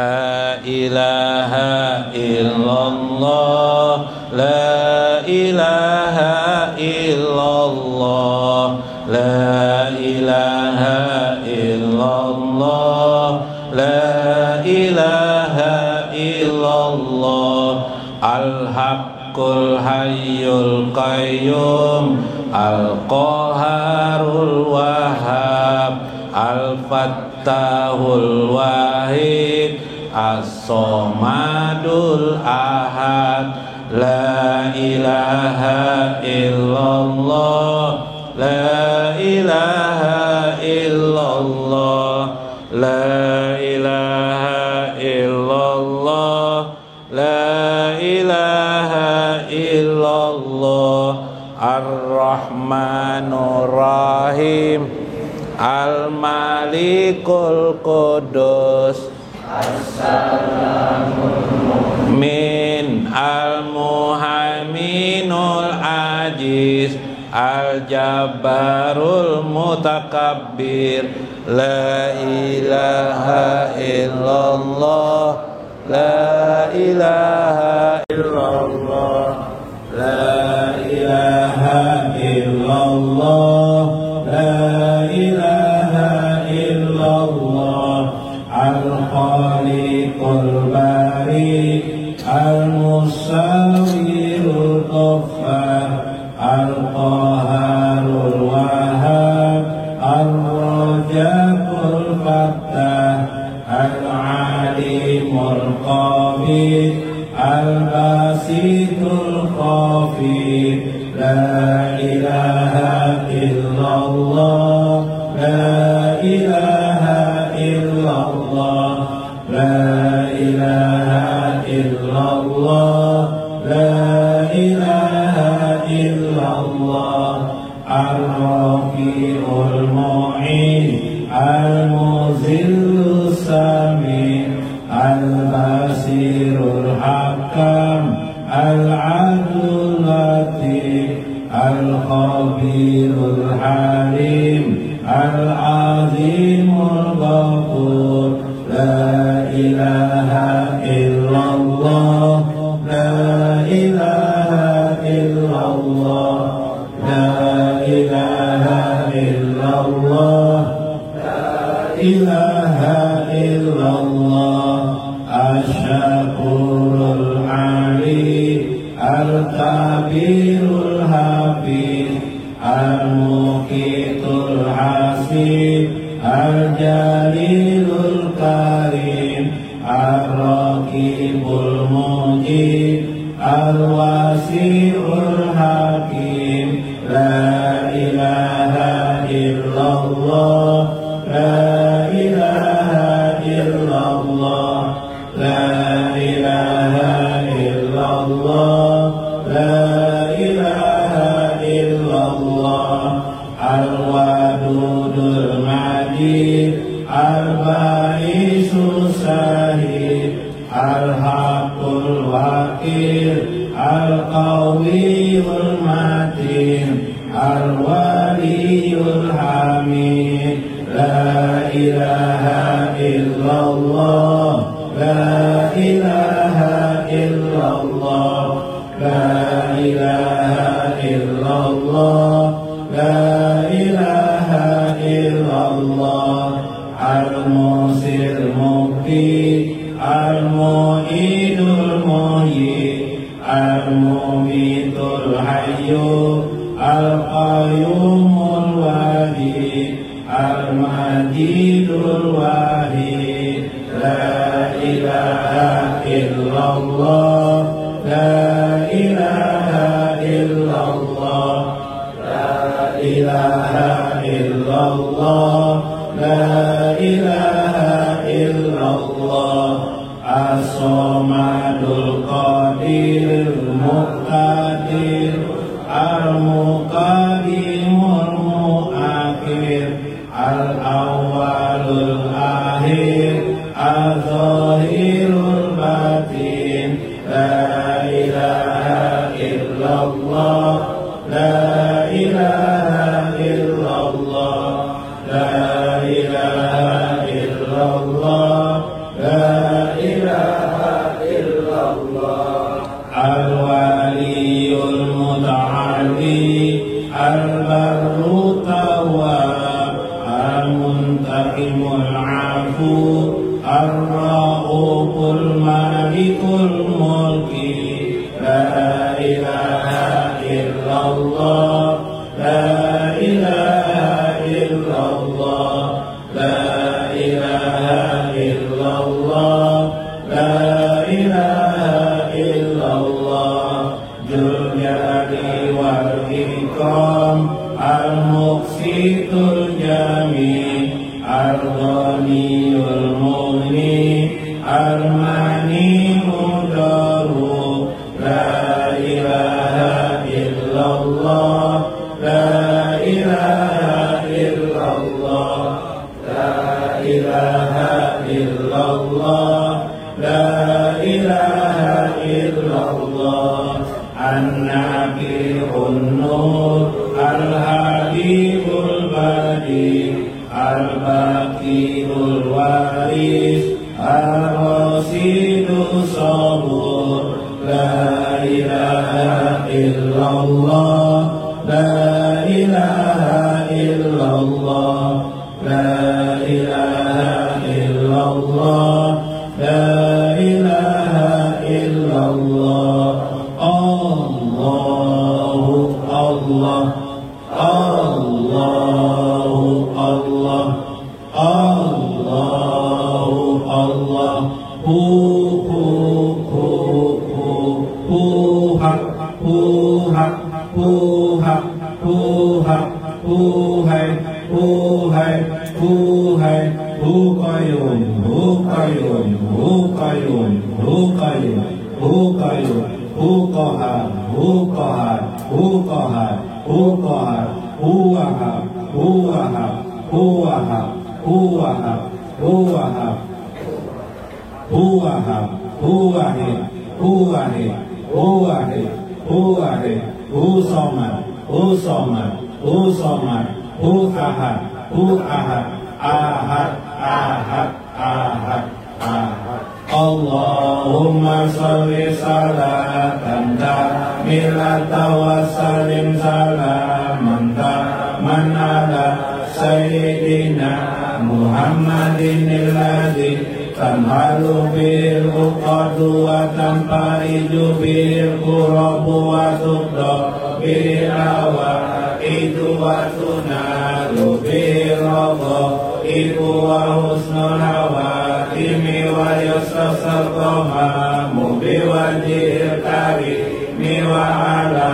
La ilaha illallah, la ilaha illallah, la ilaha illallah, la ilaha illallah. Al-haqqul hayyul qayyum, al-qaharul wahhab, al-fattahul wahid, as-somadul ahad. La ilaha illallah, la ilaha illallah, la ilaha illallah, la ilaha illallah. Ar-Rahmanur Rahim, Al-Malikul Qudus, As-Salamul Mu'min, Al-Muhaiminul Aziz, Al-Jabbarul Mutakabbir. La ilaha illallah, la ilaha illallah, la ilaha illallah, la ilaha illallah. Al-Khaliqul Bari, Al-Musawwirul Ghaffar, Al-Qaharul Wahhab, Ar-Razzaqul Fattah, Al-Alimul Qabir, Al-Basitul Khafir. La ilaha illallah, la ilaha illallah, la ilaha illallah, la ilaha illallah. Ar-Rafi'ul Mu'in, Al-Muzillus Samin, Al-Basirul Hakam, Al-Adlul Latif, Al-Khabirul Halim, Al-Azimul Ghafur. La ilaha illallah, la ilaha illallah, la ilaha illallah, la ilaha illallah. Asy-Syakurul Ali, Al-Kabirul Hafiz, Al-Muqitul Hasib, Al-Jalilul Karim, Ar-Raqibul Mujib, Al-Wasi'ul Hakim. La ilaha illallah, la ilaha illallah, la ilaha illallah, la ilaha illallah. Al-Wadudul Majid, Al-Ba'isus Sahih, Al-Haqqul Wakil, Al-Qawiyul Matin, Al-Waliyul Hamid. La ilaha illallah, la ilaha illallah, la ilaha illallah, la ilaha illallah. Al-Musil Mubti, Al-Mu'idul Muhyi, Al-Mumitul Hayyu, Al-Qayyumul Wahid, Al-Majidul Wahid. La ilaha illallah, la ilaha illallah, la ilaha illallah, la ilaha illallah. As-Somadul Qadirul Muqtadir, Al-Muqaddimul Mu'akhir, Al-Awwalul Akhir, Al-Zahirul Batin. La ilaha illallah, la ilaha illallah, la ilaha illallah, la ilaha illallah. Al-waliyul muta'ali, al-barru tawwab, al-muntaqimul afu, ar-ra'uful malikul mulki. La ilaha illallah, la ilaha illallah, la ilaha illallah, la ilaha illallah. Dzul jalali wal ikram, al-muqsitul jami, al-ghaniyul mughni, al-mani'ud daru. La ilaha illallah, la ilaha illallah, la ilaha illallah, la ilaha illallah. An-Nabi'un Nur, Al-Habibul Badi, Al-Baqirul Waris, Ar-Rasidus Sabur. La ilaha illallah, la ilaha illallah, la ilaha illallah, la ilaha illallah. Allahu Allah, Allahu Allah, Allahu Allah. Allahumma sholli salatan kamilatan wa sallim salaman taman ala sayyidina Muhammadin alladzi tanhalu bil uqadu wa tanfariju bil qurabu wa tubda bil awaidu wa tunalu bil radha ibu wa husnul hawatimi wa yusasal qamamu biwajhil karimi wa ala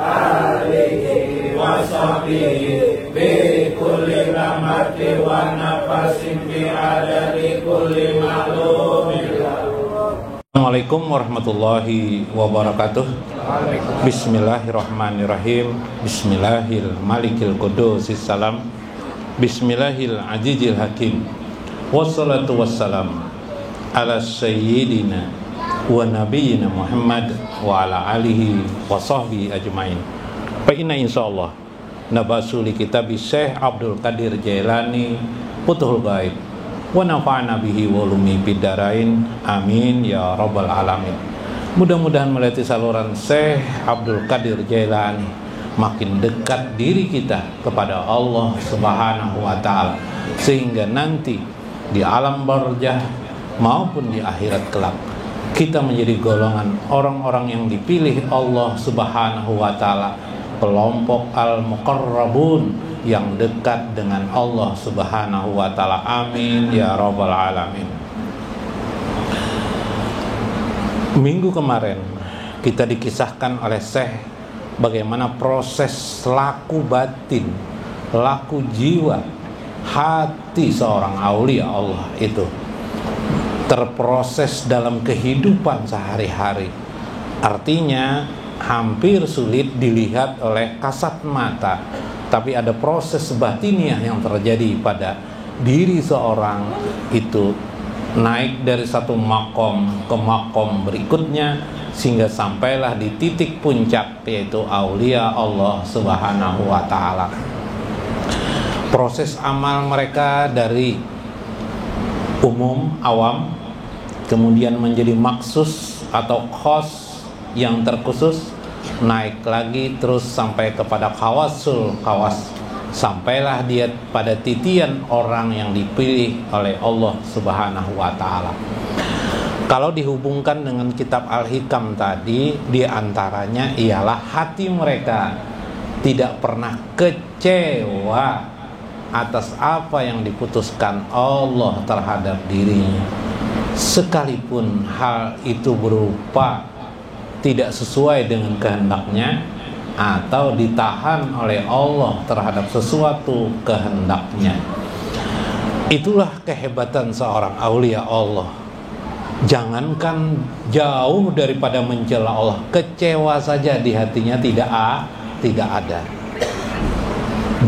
alihi wa sahbihi bi kulli rahmati wa nafasin bi adadi kulli ma'lumin. Assalamualaikum warahmatullahi wabarakatuh. Bismillahirrahmanirrahim. Bismillahil malikil qudusis salam. Bismillahil azizil hakim. Wassalatu wassalam ala sayyidina wa nabiyyina Muhammad wa ala alihi wa sahbihi ajmain. Fa inna insyaallah nabasu li kitabi Syekh Abdul Qadir Jailani Futhul Ghaib wa nafa'ana bihi wa ulumi bidarain. Amin ya rabbal alamin. Mudah-mudahan melalui saluran Syekh Abdul Qadir Jailani makin dekat diri kita kepada Allah Subhanahu wa taala, sehingga nanti di alam barzah maupun di akhirat kelak kita menjadi golongan orang-orang yang dipilih Allah Subhanahu wa taala, kelompok al-muqarrabun yang dekat dengan Allah Subhanahu wa taala. Amin ya rabbal alamin. Minggu kemarin kita dikisahkan oleh Syekh bagaimana proses laku batin, laku jiwa, hati seorang aulia Allah itu terproses dalam kehidupan sehari-hari. Artinya hampir sulit dilihat oleh kasat mata, tapi ada proses batiniah yang terjadi pada diri seorang itu, naik dari satu makom ke makom berikutnya, sehingga sampailah di titik puncak, yaitu aulia Allah Subhanahu wa ta'ala. Proses amal mereka dari umum, awam, kemudian menjadi maksus atau khos yang terkhusus, naik lagi terus sampai kepada khawasul khawas, sampailah dia pada titian orang yang dipilih oleh Allah Subhanahu wa ta'ala. Kalau dihubungkan dengan kitab Al-Hikam tadi, diantaranya ialah hati mereka tidak pernah kecewa atas apa yang diputuskan Allah terhadap dirinya, sekalipun hal itu berupa tidak sesuai dengan kehendaknya atau ditahan oleh Allah terhadap sesuatu kehendaknya. Itulah kehebatan seorang aulia Allah. Jangankan jauh daripada mencela Allah, kecewa saja di hatinya tidak ada.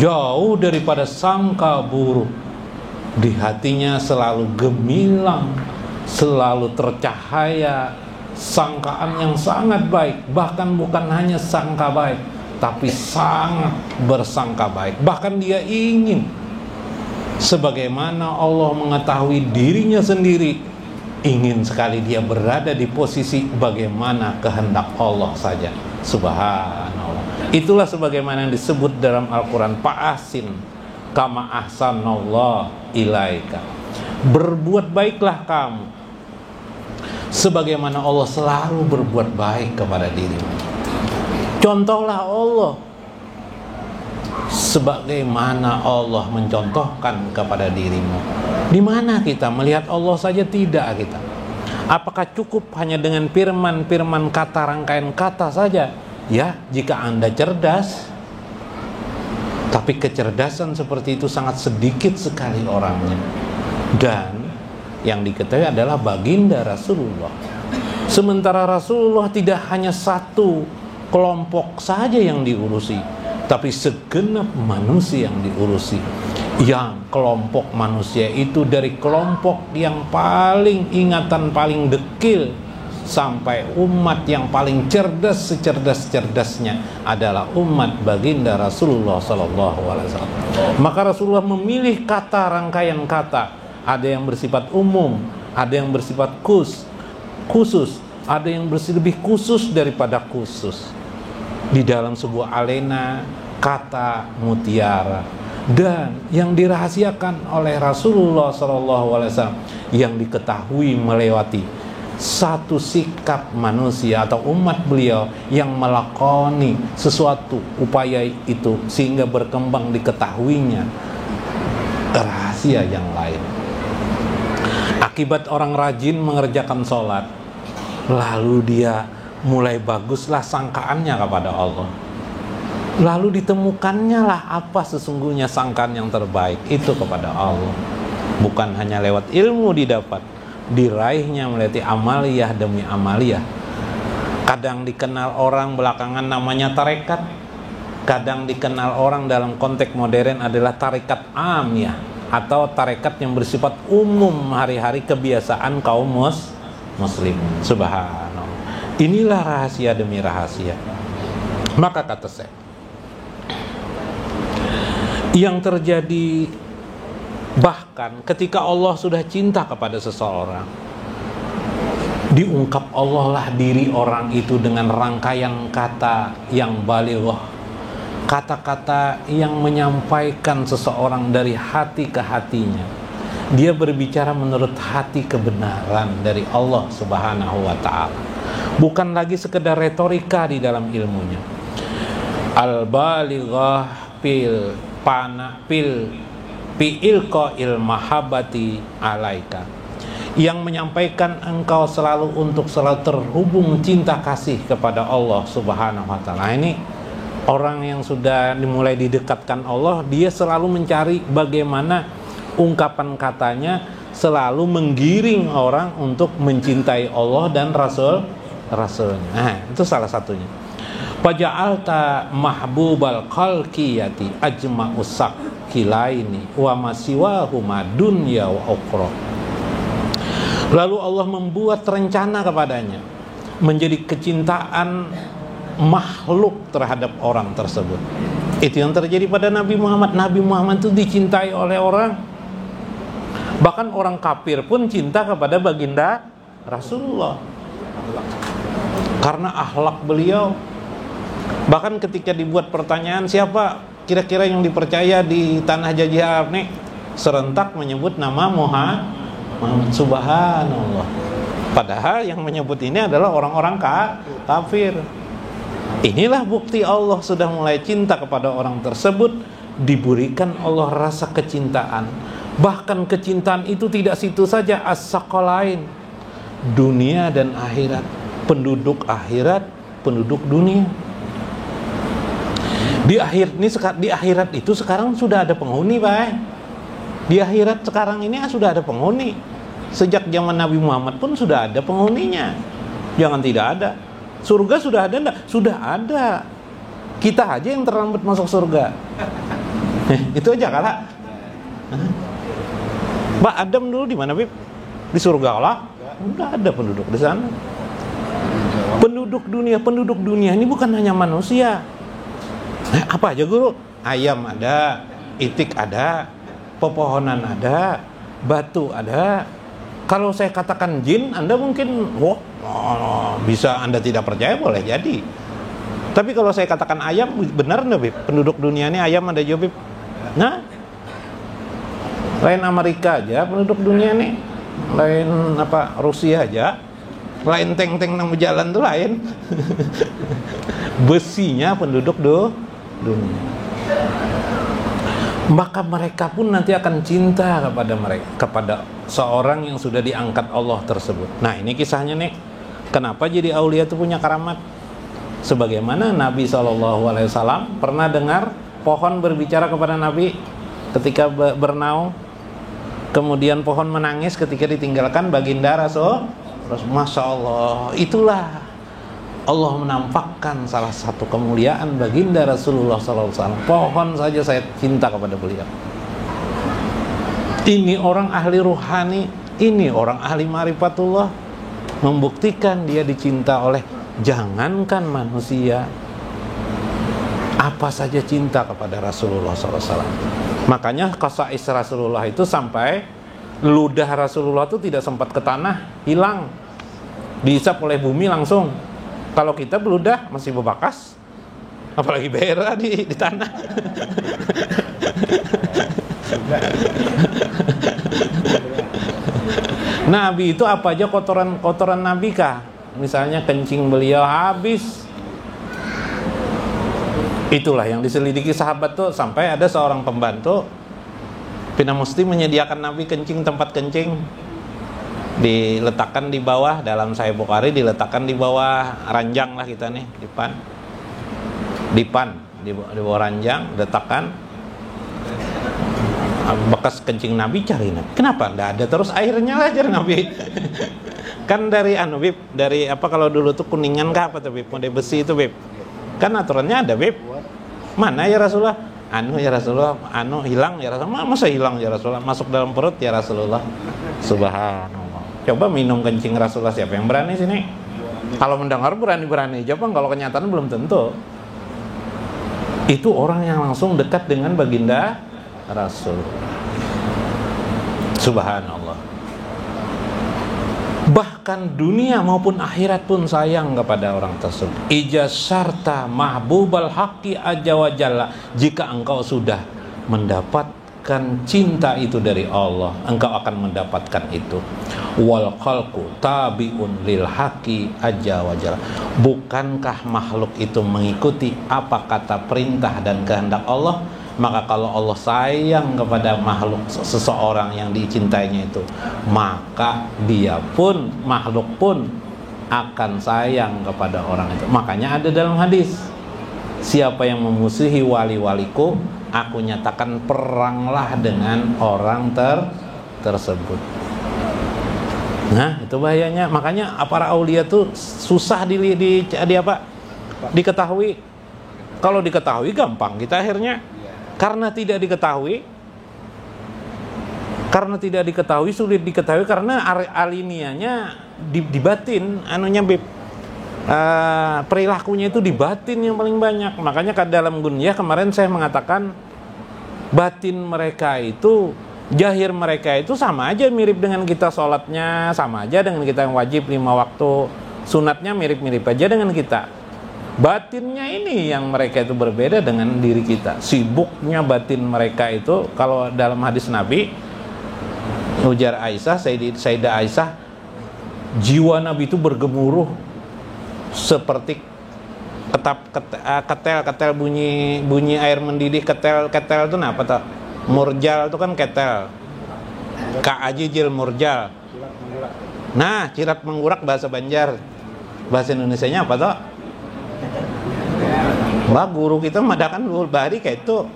Jauh daripada sangka buruk, di hatinya selalu gemilang, selalu tercahaya sangkaan yang sangat baik. Bahkan bukan hanya sangka baik, tapi sangat bersangka baik. Bahkan dia ingin, sebagaimana Allah mengetahui dirinya sendiri, ingin sekali dia berada di posisi bagaimana kehendak Allah saja. Subhanallah. Itulah sebagaimana yang disebut dalam Al-Quran, fa'ahsin kama ahsanallah ilaika. Berbuat baiklah kamu sebagaimana Allah selalu berbuat baik kepada dirimu. Contohlah Allah sebagaimana Allah mencontohkan kepada dirimu. Di mana kita melihat Allah saja tidak kita? Apakah cukup hanya dengan firman-firman kata, rangkaian kata saja? Ya, jika Anda cerdas. Tapi kecerdasan seperti itu sangat sedikit sekali orangnya. Dan yang diketahui adalah baginda Rasulullah. Sementara Rasulullah tidak hanya satu kelompok saja yang diurusi, tapi segenap manusia yang diurusi. Yang kelompok manusia itu dari kelompok yang paling ingatan paling dekil sampai umat yang paling cerdas secerdas-cerdasnya adalah umat baginda Rasulullah SAW. Maka Rasulullah memilih kata, rangkaian kata, ada yang bersifat umum, ada yang bersifat khusus, ada yang lebih khusus daripada khusus. Di dalam sebuah alena kata mutiara. Dan yang dirahasiakan oleh Rasulullah SAW yang diketahui melewati satu sikap manusia atau umat beliau yang melakoni sesuatu upaya itu sehingga berkembang diketahuinya rahasia yang lain. Akibat orang rajin mengerjakan sholat, lalu dia mulai baguslah sangkaannya kepada Allah. Lalu ditemukannya lah apa sesungguhnya sangkaan yang terbaik itu kepada Allah. Bukan hanya lewat ilmu didapat, diraihnya melalui amaliyah demi amaliyah. Kadang dikenal orang belakangan namanya tarekat, kadang dikenal orang dalam konteks modern adalah tarekat amiyah atau tarekat yang bersifat umum hari-hari kebiasaan kaum muslim. Subhanallah. Inilah rahasia demi rahasia. Maka kata saya, yang terjadi bahkan ketika Allah sudah cinta kepada seseorang, diungkap Allah lah diri orang itu dengan rangkaian kata yang balighah, kata-kata yang menyampaikan seseorang dari hati ke hatinya. Dia berbicara menurut hati kebenaran dari Allah Subhanahu wa ta'ala, bukan lagi sekedar retorika di dalam ilmunya. Al-balighah fil ilqa'il mahabbati alaika, yang menyampaikan engkau selalu untuk selalu terhubung cinta kasih kepada Allah Subhanahu wa ta'ala. Ini orang yang sudah dimulai didekatkan Allah, dia selalu mencari bagaimana ungkapan katanya selalu menggiring orang untuk mencintai Allah dan Rasulnya. Nah, itu salah satunya. Faja'alta mahbubal khalqiyati ajma'us sakilaini wa masiwahuma dunya wa ukhra. Lalu Allah membuat rencana kepadanya menjadi kecintaan makhluk terhadap orang tersebut. Itu yang terjadi pada Nabi Muhammad. Nabi Muhammad itu dicintai oleh orang, bahkan orang kafir pun cinta kepada baginda Rasulullah. Karena akhlak beliau. Bahkan ketika dibuat pertanyaan siapa kira-kira yang dipercaya di tanah jajah Arab nih, serentak menyebut nama Muhammad. Subhanallah. Padahal yang menyebut ini adalah orang-orang kafir. Inilah bukti Allah sudah mulai cinta kepada orang tersebut. Diberikan Allah rasa kecintaan. Bahkan kecintaan itu tidak situ saja, as-saqalain, dunia dan akhirat. Penduduk akhirat, penduduk dunia. Di akhirat itu sekarang sudah ada penghuni, Pak. Di akhirat sekarang ini sudah ada penghuni. Sejak zaman Nabi Muhammad pun sudah ada penghuninya. Jangan tidak ada. Surga sudah ada enggak? Sudah ada. Kita aja yang terlambat masuk surga. Itu aja kalah. Pak Adam dulu di mana, Bib? Di surga lah. Udah ada penduduk di sana. Penduduk dunia ini bukan hanya manusia. Apa aja guru? Ayam ada, itik ada, pepohonan ada, batu ada. Kalau saya katakan jin, Anda mungkin bisa Anda tidak percaya, boleh jadi. Tapi kalau saya katakan ayam, benar enggak, Bib? Penduduk dunia ini ayam ada juga, Bib? Nah, lain Amerika aja penduduk dunia nih, lain apa Rusia aja, lain tank-tank nang berjalan tuh lain. Besinya penduduk dunia. Maka mereka pun nanti akan cinta kepada seorang yang sudah diangkat Allah tersebut. Nah, ini kisahnya nih. Kenapa jadi aulia itu punya karamat? Sebagaimana Nabi SAW pernah dengar pohon berbicara kepada Nabi ketika bernaung. Kemudian pohon menangis ketika ditinggalkan baginda Rasul. Masya Allah, itulah Allah menampakkan salah satu kemuliaan baginda Rasulullah SAW. Pohon saja saya cinta kepada beliau. Ini orang ahli ruhani, ini orang ahli ma'rifatullah, membuktikan dia dicinta oleh jangankan manusia, apa saja cinta kepada Rasulullah SAW. Makanya khasais Rasulullah itu sampai ludah Rasulullah itu tidak sempat ke tanah, hilang, dihisap oleh bumi langsung. Kalau kita beludah masih bebakas, apalagi berak di tanah. Nabi itu apa aja kotoran Nabi kah? Misalnya kencing beliau habis. Itulah yang diselidiki sahabat tuh, sampai ada seorang pembantu Pina Musti menyediakan Nabi kencing, tempat kencing diletakkan di bawah, dalam Sahih Bukhari diletakkan di bawah ranjang lah kita nih, di bawah ranjang letakkan bekas kencing Nabi, cari Nabi. Kenapa? Nggak ada terus airnya lah jar Nabi. Kan dari Bib, dari apa kalau dulu tuh Kuningan kah apa tuh Bib, mode besi itu Bib. Kan aturannya ada Bib. Mana ya Rasulullah? Ya Rasulullah, hilang ya Rasulullah. Masa hilang ya Rasulullah? Masuk dalam perut ya Rasulullah. Subhanallah. Coba minum kencing Rasulullah, siapa yang berani sini? Kalau mendengar berani-berani aja, Bang. Kalau kenyataan belum tentu. Itu orang yang langsung dekat dengan baginda Rasul. Subhanallah. Bahkan dunia maupun akhirat pun sayang kepada orang tersebut. Ija syarta mahbubal haqqi azza wa jalla. Jika engkau sudah mendapatkan cinta itu dari Allah, engkau akan mendapatkan itu. Wal khalqu tabi'un lil haqqi azza wa jalla. Bukankah makhluk itu mengikuti apa kata perintah dan kehendak Allah? Maka kalau Allah sayang kepada makhluk seseorang yang dicintainya itu, maka dia pun, makhluk pun akan sayang kepada orang itu. Makanya ada dalam hadis, siapa yang memusuhi wali-waliku, aku nyatakan peranglah dengan orang tersebut. Nah, itu bahayanya. Makanya para aulia itu susah diketahui. Kalau diketahui gampang kita akhirnya. Karena tidak diketahui, sulit diketahui karena alinianya di batin, Bib. Perilakunya itu di batin yang paling banyak. Makanya dalam Gunyah kemarin saya mengatakan batin mereka itu Jahir mereka itu sama aja mirip dengan kita sholatnya, sama aja dengan kita yang wajib 5 waktu, sunatnya mirip-mirip aja dengan kita. Batinnya ini yang mereka itu berbeda dengan diri kita. Sibuknya batin mereka itu, kalau dalam hadis Nabi, ujar Aisyah, Sayyidah Aisyah, jiwa Nabi itu bergemuruh seperti ketel bunyi air mendidih. Ketel itu apa tak? Murjal itu kan ketel. Ka'ajijil murjal. Nah, cirat menggurak bahasa Banjar. Bahasa Indonesianya apa toh? Wah, guru kita madakan dulu bahari kayak itu.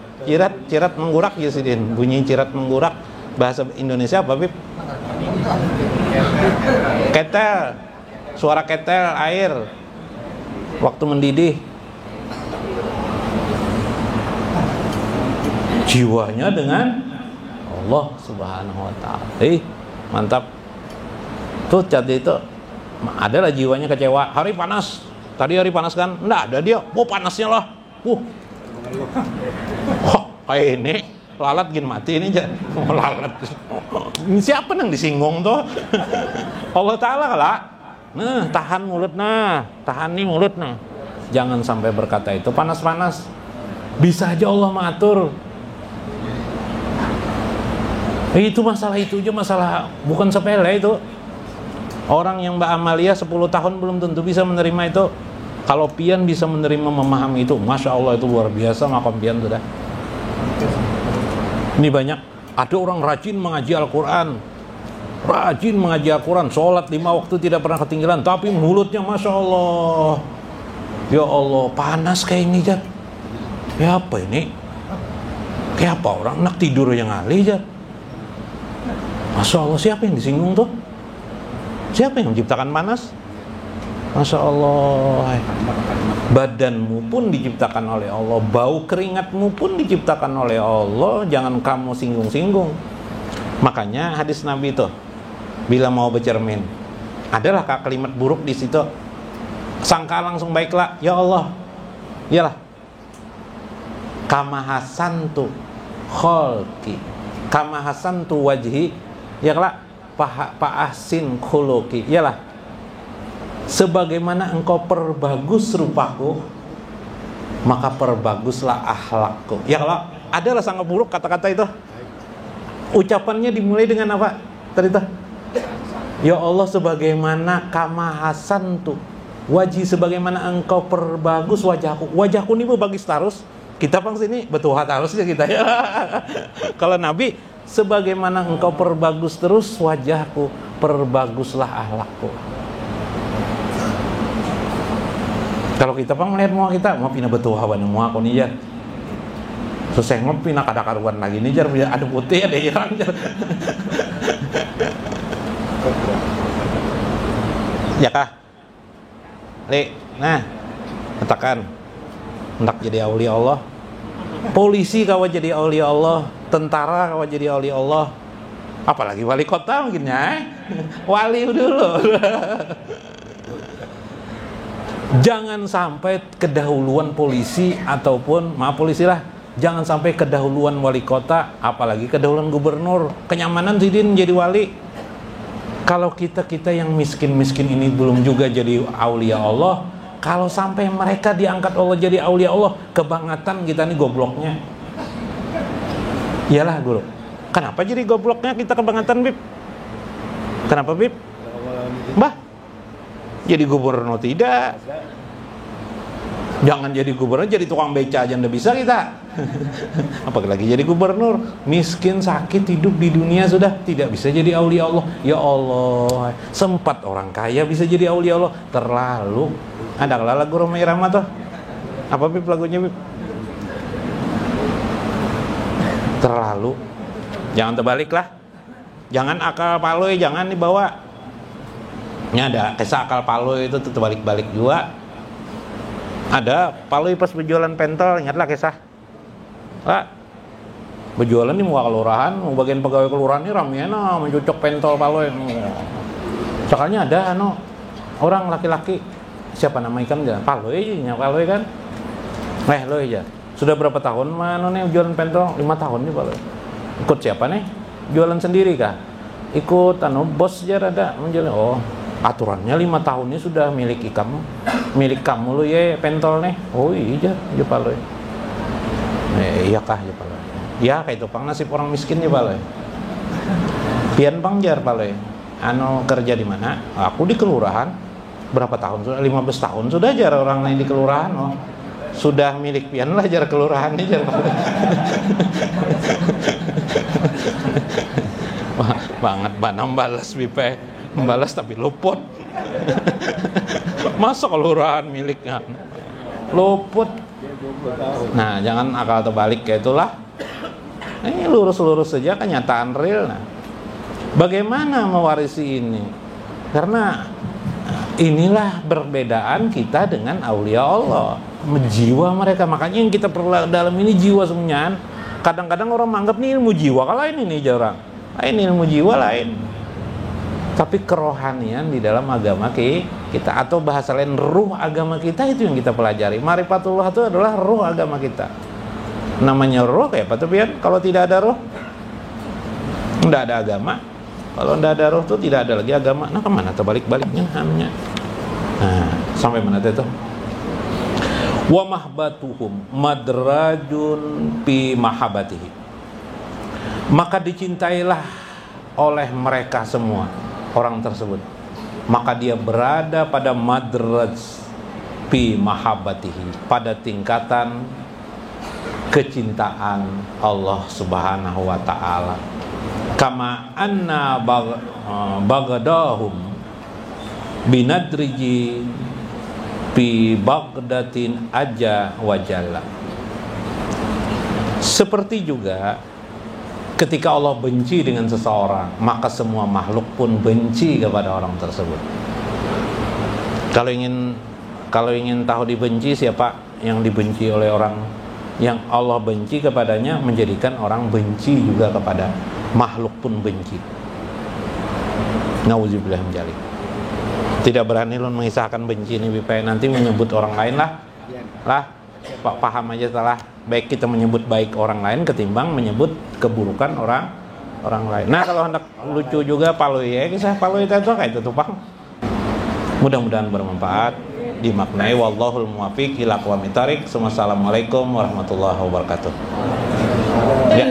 Cirat menggurak ya sidin. Bunyi cirat menggurak bahasa Indonesia apa, Bib? Ketel. Suara ketel air waktu mendidih. Jiwanya dengan Allah Subhanahu wa ta'ala. Mantap. Tuh jadi itu adalah jiwanya kecewa. Hari panas. Tadi hari panas kan? Enggak ada dia. Panasnya lah. Kayak ini lalat gini mati ini aja. Lalat. Ini siapa yang disinggung tuh? Allah Ta'ala kalah. Nah, tahan mulut tahan nih mulut Jangan sampai berkata itu panas-panas. Bisa aja Allah mengatur. Itu masalah itu aja, masalah bukan sepele itu. Orang yang Mbak Amalia 10 tahun belum tentu bisa menerima itu. Kalau pian bisa menerima, memahami itu, Masya Allah, itu luar biasa makom pian sudah. Ini banyak, ada orang rajin mengaji Al-Quran, sholat 5 waktu tidak pernah ketinggalan, tapi mulutnya Masya Allah, ya Allah, panas kayak ini Jat. Ya apa ini? Kayak apa orang nak tidur yang ngalih Jat. Masya Allah, siapa yang disinggung tuh? Siapa yang menciptakan panas? Masya Allah. Badanmu pun diciptakan oleh Allah, bau keringatmu pun diciptakan oleh Allah. Jangan kamu singgung-singgung. Makanya hadis Nabi itu, bila mau bercermin, adalah kalimat buruk di situ, sangka langsung baiklah, ya Allah, iyalah, kama hasantu kholki, kama hasantu wajhi, ya kelak, pak ahsin khuluki, iyalah, sebagaimana engkau perbagus rupaku, maka perbaguslah akhlakku. Ya kalau adalah sangat buruk kata-kata itu. Ucapannya dimulai dengan apa? Tadi tuh. Ya Allah, sebagaimana kama hasantu wajhi, sebagaimana engkau perbagus wajahku. Wajahku ini bagus terus. Kita bang sini betul harusnya kita ya. Kalau Nabi, sebagaimana engkau perbagus terus wajahku, perbaguslah akhlakku. Kalau kita pang melihat muak kita, mau pindah betul hawa muak aku nih ya. Selesai ngopi nak ada karuan lagi nih jar, ada putih ada hilang jar. Ya kah? Nah, katakan hendak jadi aulia Allah. Polisi kau jadi aulia Allah, tentara kau jadi aulia Allah. Apalagi wali kota mungkin ya. Wali dulu. Jangan sampai kedahuluan polisi ataupun polisi lah. Jangan sampai kedahuluan wali kota, apalagi kedahuluan gubernur. Kenyamanan sidin jadi wali. Kalau kita yang miskin-miskin ini belum juga jadi aulia Allah, kalau sampai mereka diangkat Allah jadi aulia Allah, kebangetan kita nih gobloknya. Iyalah guru. Kenapa jadi gobloknya kita kebangetan, Bib? Kenapa, Bib? Mbah, jadi gubernur tidak. Jangan jadi gubernur, jadi tukang beca aja ndak bisa kita. Apalagi jadi gubernur. Miskin, sakit, hidup di dunia sudah tidak bisa jadi aulia Allah. Ya Allah, sempat orang kaya bisa jadi aulia Allah. Terlalu. Ada lagu Roma Irama tuh. Apa Bib lagunya, Bib? Terlalu. Jangan terbalik lah. Jangan akal paloy, jangan dibawa. Ini ada kisah akal paloy itu terbalik-balik juga. Ada paloy pas berjualan pentol, ingatlah kisah. Berjualan di muka kelurahan, mau bagian pegawai kelurahan ini ramena mencocok pentol paloy. Soalnya ada orang laki-laki, siapa nama ikan aja? Paloy kan. Loy aja. Sudah berapa tahun nih jualan pentol? 5 tahun nih paloy. Ikut siapa nih? jualan sendiri kah? Ikut bos aja rada menjual. Oh, aturannya 5 tahunnya sudah milik kamu lo ya pentol nih. Oh iya paloy. Iya kah ya paloy. Ya kayak itu pang nasib orang miskin ya paloy. Pian pangjar paloy. Kerja di mana? Aku di kelurahan. Berapa tahun sudah? 15 tahun sudah jar orang lain di kelurahan. Oh, sudah milik pian lah jar kelurahan nih jar. Banget banam balas bipe membalas tapi luput. Masa kelurahan miliknya luput. Nah, jangan akal terbalik kayak itulah. Ini lurus-lurus saja kenyataan real. Nah, bagaimana mewarisi ini? Karena inilah perbedaan kita dengan aulia Allah, jiwa mereka. Makanya yang kita perlu dalam ini jiwa semuanya. Kadang-kadang orang menganggap ini ilmu jiwa, kalau ini jarang. Ini ilmu jiwa lain. Tapi kerohanian di dalam agama kita, atau bahasa lain ruh agama kita, itu yang kita pelajari. Marifatullah itu adalah ruh agama kita. Namanya ruh kayak apa tuh Pian? Kalau tidak ada ruh, tidak ada agama. Kalau tidak ada ruh tuh tidak ada lagi agama. Nah, kemana terbalik-baliknya namanya? Nah, sampai mana tuh? Wa mahbatuhum madrajun fi mahabbatihi. Maka dicintailah oleh mereka semua orang tersebut. Maka dia berada pada madraj fi mahabbatihi, pada tingkatan kecintaan Allah Subhanahu wa taala. Kama anna bagadahum binadriji fi Bagdatin aja wajalla. Seperti juga ketika Allah benci dengan seseorang, maka semua makhluk pun benci kepada orang tersebut. Kalau ingin tahu dibenci siapa yang dibenci oleh orang yang Allah benci kepadanya, menjadikan orang benci juga kepada makhluk pun benci. Nauzubillah min dzalik. Tidak berani lu mengisahkan benci ini bipai, nanti menyebut orang lain lah paham aja salah. Baik kita menyebut baik orang lain ketimbang menyebut keburukan orang lain. Nah, kalau hendak lucu juga paloi ya, kisah paloi itu kayak itu Pang. Mudah-mudahan bermanfaat, dimaknai. Wallahul muwaffiq ila aqwamit thariq. Wassalamualaikum warahmatullahi wabarakatuh. Ya.